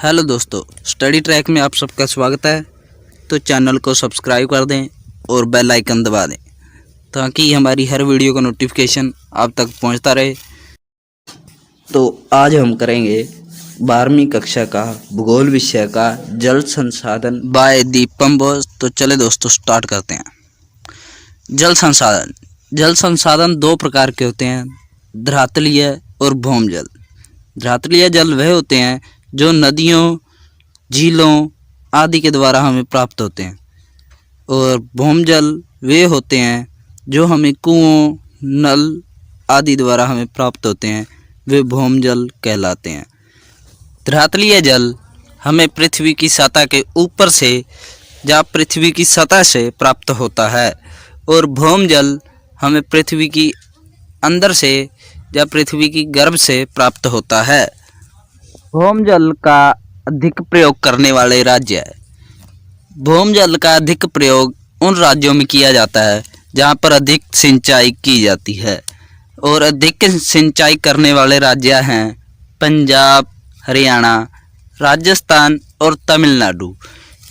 Hello दोस्तों, study track में आप सबका स्वागत है। तो चैनल को सब्सक्राइब कर दें और बेल आइकन दबा दें ताकि हमारी हर वीडियो का नोटिफिकेशन आप तक पहुंचता रहे। तो आज हम करेंगे 12वीं कक्षा का भूगोल विषय का जल संसाधन बाय दीपम बोस। तो चले दोस्तों स्टार्ट करते हैं। जल संसाधन दो प्रकार के होते हैं, धरातलीय और भौमजल। धरातलीय जल वह होते हैं जो नदियों, झीलों आदि के द्वारा हमें प्राप्त होते हैं, और भौमजल वे होते हैं जो हमें कुओं, नल आदि द्वारा हमें प्राप्त होते हैं, वे भौमजल कहलाते हैं। धरातलीय जल हमें पृथ्वी की सतह के ऊपर से या पृथ्वी की सतह से प्राप्त होता है, और भौमजल हमें पृथ्वी की अंदर से या पृथ्वी की गर्भ से प्राप्त होता है। भौमजल का अधिक प्रयोग करने वाले राज्य है। भौमजल का अधिक प्रयोग उन राज्यों में किया जाता है जहाँ पर अधिक सिंचाई की जाती है, और अधिक सिंचाई करने वाले राज्य हैं पंजाब, हरियाणा, राजस्थान और तमिलनाडु,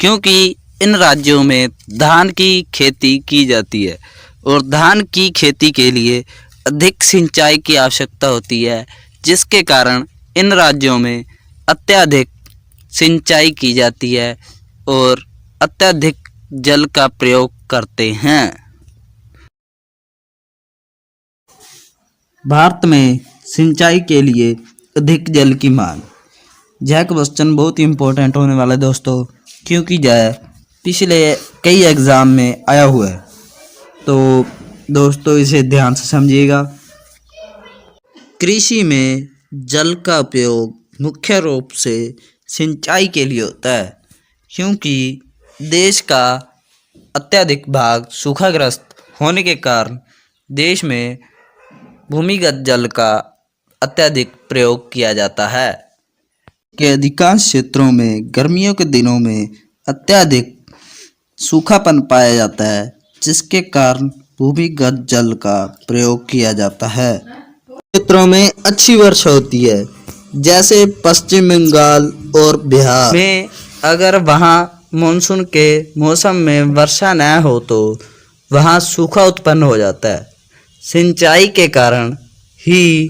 क्योंकि इन राज्यों में धान की खेती की जाती है और धान की खेती के लिए अधिक सिंचाई की आवश्यकता होती है, जिसके कारण इन राज्यों में अत्यधिक सिंचाई की जाती है और अत्यधिक जल का प्रयोग करते हैं। भारत में सिंचाई के लिए अधिक जल की मांग। यह क्वेश्चन बहुत ही इम्पोर्टेंट होने वाला है दोस्तों, क्योंकि यह पिछले कई एग्ज़ाम में आया हुआ है। तो दोस्तों इसे ध्यान से समझिएगा। कृषि में जल का उपयोग मुख्य रूप से सिंचाई के लिए होता है, क्योंकि देश का अत्यधिक भाग सूखाग्रस्त होने के कारण देश में भूमिगत जल का अत्यधिक प्रयोग किया जाता है। के अधिकांश क्षेत्रों में गर्मियों के दिनों में अत्यधिक सूखापन पाया जाता है, जिसके कारण भूमिगत जल का प्रयोग किया जाता है। क्षेत्रों में अच्छी वर्षा होती है, जैसे पश्चिम बंगाल और बिहार में। अगर वहाँ मानसून के मौसम में वर्षा न हो तो वहाँ सूखा उत्पन्न हो जाता है। सिंचाई के कारण ही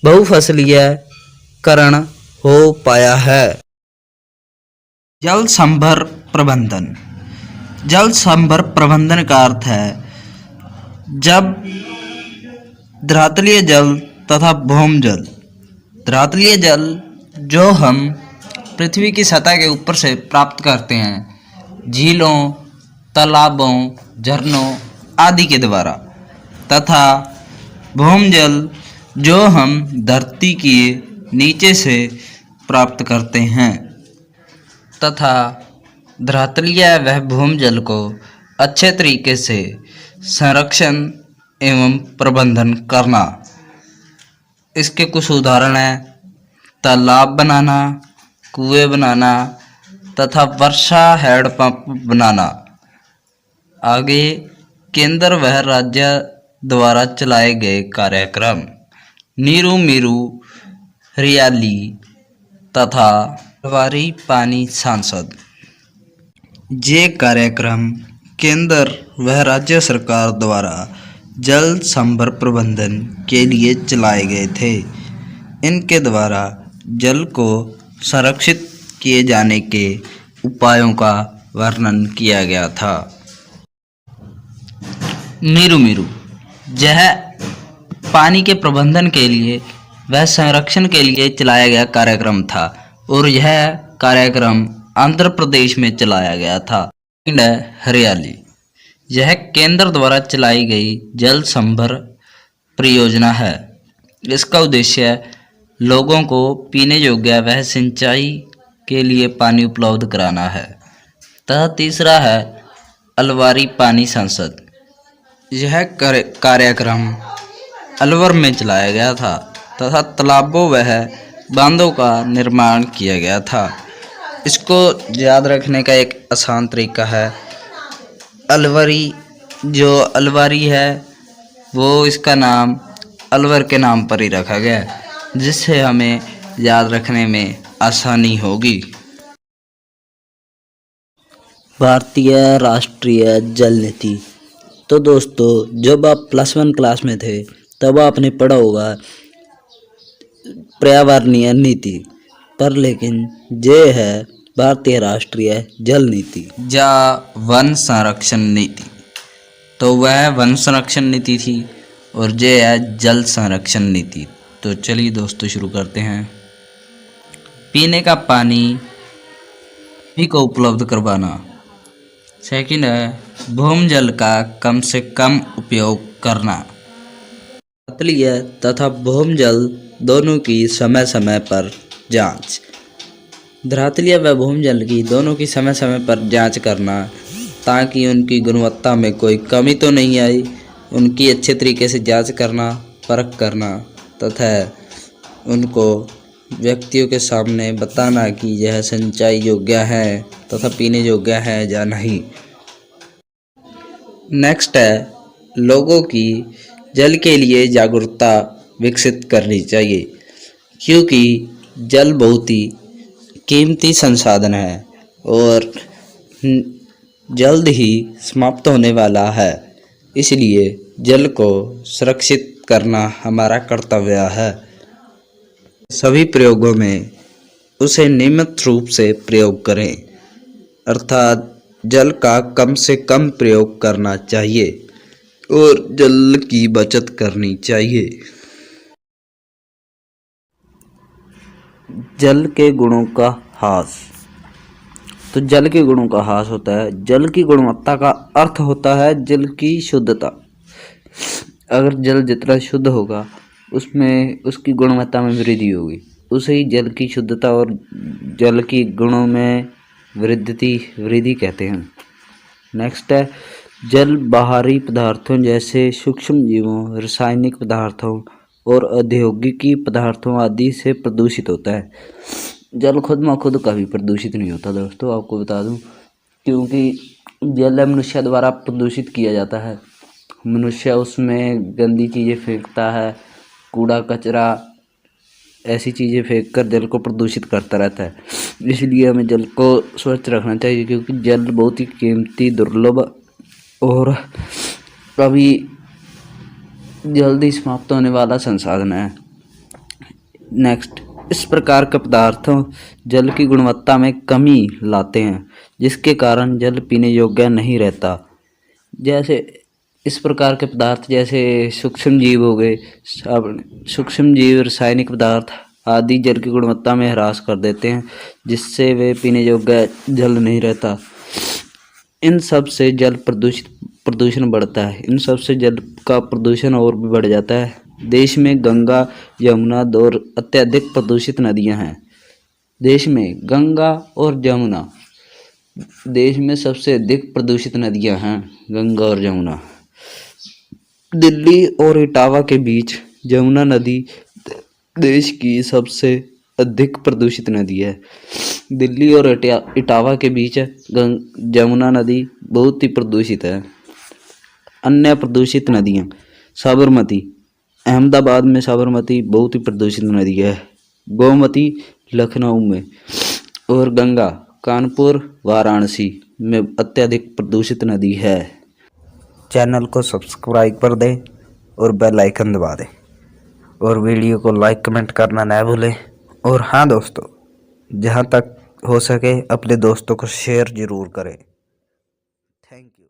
बहुफसलीयकरण हो पाया है। जल संभर प्रबंधन। जल संभर प्रबंधन का अर्थ है जब धरातलीय जल तथा भौमजल। धरातलीय जल जो हम पृथ्वी की सतह के ऊपर से प्राप्त करते हैं, झीलों, तालाबों, झरनों आदि के द्वारा, तथा भौमजल जो हम धरती के नीचे से प्राप्त करते हैं, तथा धरातलीय वह भौमजल को अच्छे तरीके से संरक्षण एवं प्रबंधन करना। इसके कुछ उदाहरण हैं तालाब बनाना, कुएं बनाना तथा वर्षा हैंडपंप बनाना। आगे केंद्र व राज्य द्वारा चलाए गए कार्यक्रम नीरू मीरू, हरियाली तथा अल्वारी पानी सांसद। ये कार्यक्रम केंद्र व राज्य सरकार द्वारा जल संभर प्रबंधन के लिए चलाए गए थे। इनके द्वारा जल को संरक्षित किए जाने के उपायों का वर्णन किया गया था। नीरू मीरू यह पानी के प्रबंधन के लिए व संरक्षण के लिए चलाया गया कार्यक्रम था, और यह कार्यक्रम आंध्र प्रदेश में चलाया गया था। हरियाली यह केंद्र द्वारा चलाई गई जल संभर परियोजना है। इसका उद्देश्य लोगों को पीने योग्य व सिंचाई के लिए पानी उपलब्ध कराना है। तथा तीसरा है अल्वारी पानी सांसद। यह कार्यक्रम अलवर में चलाया गया था तथा तालाबों व बांधों का निर्माण किया गया था। इसको याद रखने का एक आसान तरीका है अलवरी। जो अलवारी है वो इसका नाम अलवर के नाम पर ही रखा गया है, जिससे हमें याद रखने में आसानी होगी। भारतीय राष्ट्रीय जल नीति। तो दोस्तों, जब आप +1 क्लास में थे तब आपने पढ़ा होगा पर्यावरणीय नीति, पर लेकिन ये है भारतीय राष्ट्रीय जल नीति या वन संरक्षण नीति। तो वह वन संरक्षण नीति थी और ये है जल संरक्षण नीति। तो चलिए दोस्तों शुरू करते हैं। पीने का पानी सभी को उपलब्ध करवाना। सेकंड है भूमजल का कम से कम उपयोग करना। धरातलीय तथा भूमजल दोनों की समय समय पर जांच। धरातलीय व भूमजल की दोनों की समय समय पर जांच करना ताकि उनकी गुणवत्ता में कोई कमी तो नहीं आई। उनकी अच्छे तरीके से जांच करना, परख करना तथा उनको व्यक्तियों के सामने बताना कि यह सिंचाई योग्य है तथा पीने योग्य है या नहीं। नेक्स्ट है लोगों की जल के लिए जागरूकता विकसित करनी चाहिए, क्योंकि जल बहुत ही कीमती संसाधन है और जल्द ही समाप्त होने वाला है। इसलिए जल को सुरक्षित करना हमारा कर्तव्य है। सभी प्रयोगों में उसे नियमित रूप से प्रयोग करें, अर्थात जल का कम से कम प्रयोग करना चाहिए और जल की बचत करनी चाहिए। जल के गुणों का ह्रास। तो जल के गुणों का ह्रास होता है। जल की गुणवत्ता का अर्थ होता है जल की शुद्धता। अगर जल जितना शुद्ध होगा उसमें उसकी गुणवत्ता में वृद्धि होगी, उसे ही जल की शुद्धता और जल की गुणों में वृद्धि कहते हैं। नेक्स्ट है जल बाहरी पदार्थों जैसे सूक्ष्म जीवों, रासायनिक पदार्थों और औद्योगिकी पदार्थों आदि से प्रदूषित होता है। जल खुद में खुद कभी प्रदूषित नहीं होता दोस्तों, आपको बता दूं, क्योंकि जल मनुष्य द्वारा प्रदूषित किया जाता है। मनुष्य उसमें गंदी चीज़ें फेंकता है, कूड़ा कचरा ऐसी चीज़ें फेंक कर जल को प्रदूषित करता रहता है। इसलिए हमें जल को स्वच्छ रखना चाहिए, क्योंकि जल बहुत ही कीमती, दुर्लभ और कभी जल्दी समाप्त होने वाला संसाधन है। नेक्स्ट, इस प्रकार के पदार्थों जल की गुणवत्ता में कमी लाते हैं, जिसके कारण जल पीने योग्य नहीं रहता। जैसे इस प्रकार के पदार्थ जैसे सूक्ष्म जीव हो गए, सूक्ष्म जीव, रासायनिक पदार्थ आदि जल की गुणवत्ता में ह्रास कर देते हैं, जिससे वे पीने योग्य जल नहीं रहता। इन सब से जल प्रदूषण बढ़ता है। इन सब से जल का प्रदूषण और भी बढ़ जाता है। देश में गंगा, यमुना दो अत्यधिक प्रदूषित नदियां हैं। देश में गंगा और यमुना, देश में सबसे अधिक प्रदूषित नदियां हैं गंगा और यमुना। दिल्ली और इटावा के बीच यमुना नदी देश की सबसे अधिक प्रदूषित नदी है। दिल्ली और इटावा के बीच यमुना नदी बहुत ही प्रदूषित है। अन्य प्रदूषित नदियाँ साबरमती, अहमदाबाद में साबरमती बहुत ही प्रदूषित नदी है। गोमती लखनऊ में और गंगा कानपुर वाराणसी में अत्यधिक प्रदूषित नदी है। चैनल को सब्सक्राइब कर दें और बेल आइकन दबा दें और वीडियो को लाइक कमेंट करना ना भूलें। और हाँ दोस्तों, जहाँ तक हो सके अपने दोस्तों को शेयर ज़रूर करें। Thank you.